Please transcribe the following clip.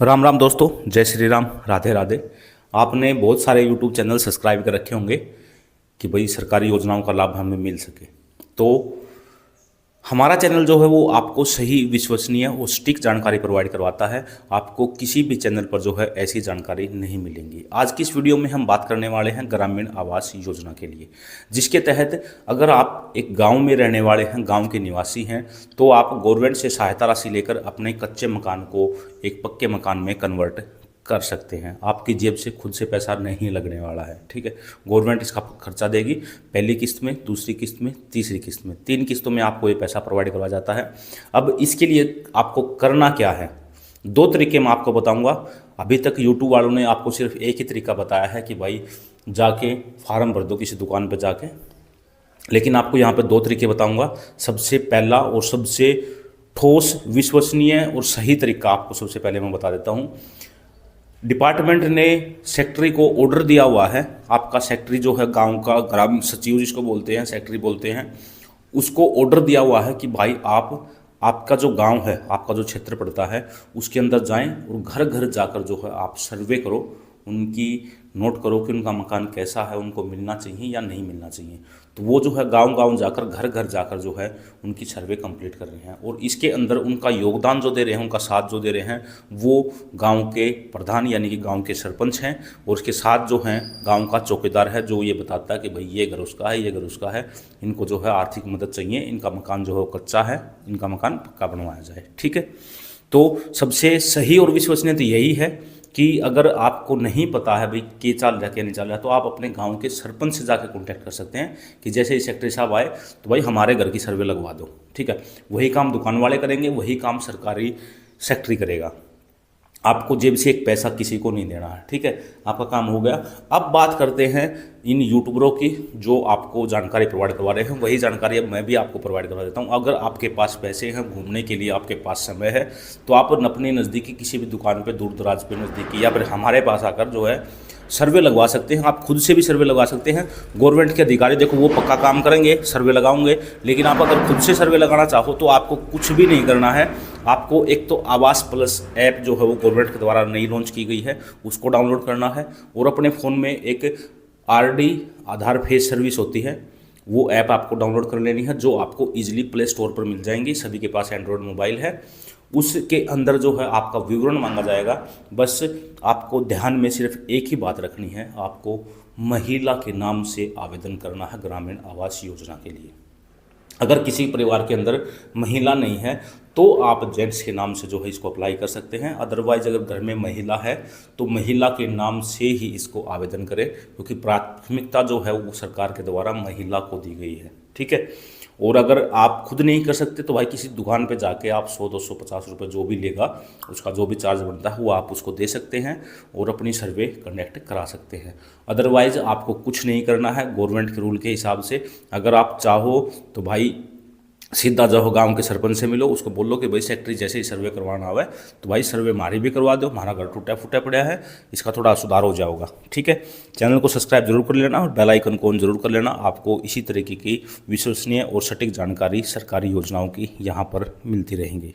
राम राम दोस्तों, जय श्री राम, राधे राधे। आपने बहुत सारे यूट्यूब चैनल सब्सक्राइब कर रखे होंगे कि भाई सरकारी योजनाओं का लाभ हमें मिल सके। तो हमारा चैनल जो है वो आपको सही, विश्वसनीय और सटीक जानकारी प्रोवाइड करवाता है। आपको किसी भी चैनल पर जो है ऐसी जानकारी नहीं मिलेंगी। आज की इस वीडियो में हम बात करने वाले हैं ग्रामीण आवास योजना के लिए, जिसके तहत अगर आप एक गांव में रहने वाले हैं, गांव के निवासी हैं, तो आप गवर्नमेंट से सहायता राशि लेकर अपने कच्चे मकान को एक पक्के मकान में कन्वर्ट कर सकते हैं। आपकी जेब से खुद से पैसा नहीं लगने वाला है, ठीक है। गवर्नमेंट इसका खर्चा देगी, पहली किस्त में, दूसरी किस्त में, तीसरी किस्त में, 3 किस्तों में आपको ये पैसा प्रोवाइड करवाया जाता है। अब इसके लिए आपको करना क्या है, 2 तरीके मैं आपको बताऊंगा। अभी तक यूट्यूब वालों ने आपको सिर्फ एक ही तरीका बताया है कि भाई जाके फार्म भर दो किसी दुकान पर जाके, लेकिन आपको यहाँ पे 2 तरीके बताऊंगा। सबसे पहला और सबसे ठोस, विश्वसनीय और सही तरीका आपको सबसे पहले मैं बता देता हूँ। डिपार्टमेंट ने सेक्रेटरी को ऑर्डर दिया हुआ है। आपका सेक्रेटरी जो है, गांव का ग्राम सचिव जिसको बोलते हैं, सेक्रेटरी बोलते हैं, उसको ऑर्डर दिया हुआ है कि भाई आपका जो गांव है, आपका जो क्षेत्र पड़ता है, उसके अंदर जाएं और घर घर जाकर जो है आप सर्वे करो, उनकी नोट करो कि उनका मकान कैसा है, उनको मिलना चाहिए या नहीं मिलना चाहिए। तो वो जो है गांव गांव जाकर, घर घर जाकर जो है उनकी सर्वे कंप्लीट कर रहे हैं। और इसके अंदर उनका योगदान जो दे रहे हैं, उनका साथ जो दे रहे हैं, वो गांव के प्रधान यानी कि गांव के सरपंच हैं, और उसके साथ जो हैं गांव का चौकीदार है, जो ये बताता है कि भाई ये घर उसका है, ये घर उसका है, इनको जो है आर्थिक मदद चाहिए, इनका मकान जो है वो कच्चा है, इनका मकान पक्का बनवाया जाए, ठीक है। तो सबसे सही और विश्वसनीय तो यही है कि अगर आपको नहीं पता है भाई के चल रहा है क्या नहीं चल रहा है, तो आप अपने गांव के सरपंच से जाकर कांटेक्ट कर सकते हैं कि जैसे ही सेक्रेटरी साहब आए तो भाई हमारे घर की सर्वे लगवा दो, ठीक है। वही काम दुकान वाले करेंगे, वही काम सरकारी सेक्रेटरी करेगा। आपको जेब से एक पैसा किसी को नहीं देना है, ठीक है। आपका काम हो गया। अब बात करते हैं इन यूट्यूबरों की जो आपको जानकारी प्रोवाइड करवा रहे हैं। वही जानकारी अब मैं भी आपको प्रोवाइड करवा देता हूं। अगर आपके पास पैसे हैं, घूमने के लिए आपके पास समय है, तो आप अपने नज़दीकी किसी भी दुकान पे, दूर दराज पे नज़दीकी, या फिर हमारे पास आकर जो है सर्वे लगवा सकते हैं। आप खुद से भी सर्वे लगवा सकते हैं। गवर्नमेंट के अधिकारी देखो वो पक्का काम करेंगे, सर्वे लगाओगे, लेकिन आप अगर खुद से सर्वे लगाना चाहो तो आपको कुछ भी नहीं करना है। आपको एक तो आवास प्लस ऐप जो है वो गवर्नमेंट के द्वारा नई लॉन्च की गई है, उसको डाउनलोड करना है, और अपने फ़ोन में एक आरडी आधार फेस सर्विस होती है, वो ऐप आपको डाउनलोड कर लेनी है, जो आपको इजीली प्ले स्टोर पर मिल जाएंगी। सभी के पास एंड्रॉयड मोबाइल है। उसके अंदर जो है आपका विवरण मांगा जाएगा। बस आपको ध्यान में सिर्फ एक ही बात रखनी है, आपको महिला के नाम से आवेदन करना है ग्रामीण आवास योजना के लिए। अगर किसी परिवार के अंदर महिला नहीं है तो आप जेंट्स के नाम से जो है इसको अप्लाई कर सकते हैं। अदरवाइज अगर घर में महिला है तो महिला के नाम से ही इसको आवेदन करें, क्योंकि प्राथमिकता जो है वो सरकार के द्वारा महिला को दी गई है, ठीक है। और अगर आप खुद नहीं कर सकते तो भाई किसी दुकान पे जाके आप 100, 200, 50 रुपये जो भी लेगा, उसका जो भी चार्ज बनता है वो आप उसको दे सकते हैं और अपनी सर्वे कंडक्ट करा सकते हैं। अदरवाइज आपको कुछ नहीं करना है गवर्नमेंट के रूल के हिसाब से। अगर आप चाहो तो भाई सीधा जाओ गांव के सरपंच से मिलो, उसको बोलो कि भाई सेक्रेटरी जैसे ही सर्वे करवाना आवे तो भाई सर्वे हमारी भी करवा दो, हमारा घर टूटा फूटा पड़ा है, इसका थोड़ा सुधार हो जाएगा, ठीक है। चैनल को सब्सक्राइब जरूर कर लेना और बेल आइकन को ऑन जरूर कर लेना। आपको इसी तरीके की विश्वसनीय और सटीक जानकारी सरकारी योजनाओं की यहाँ पर मिलती रहेंगी।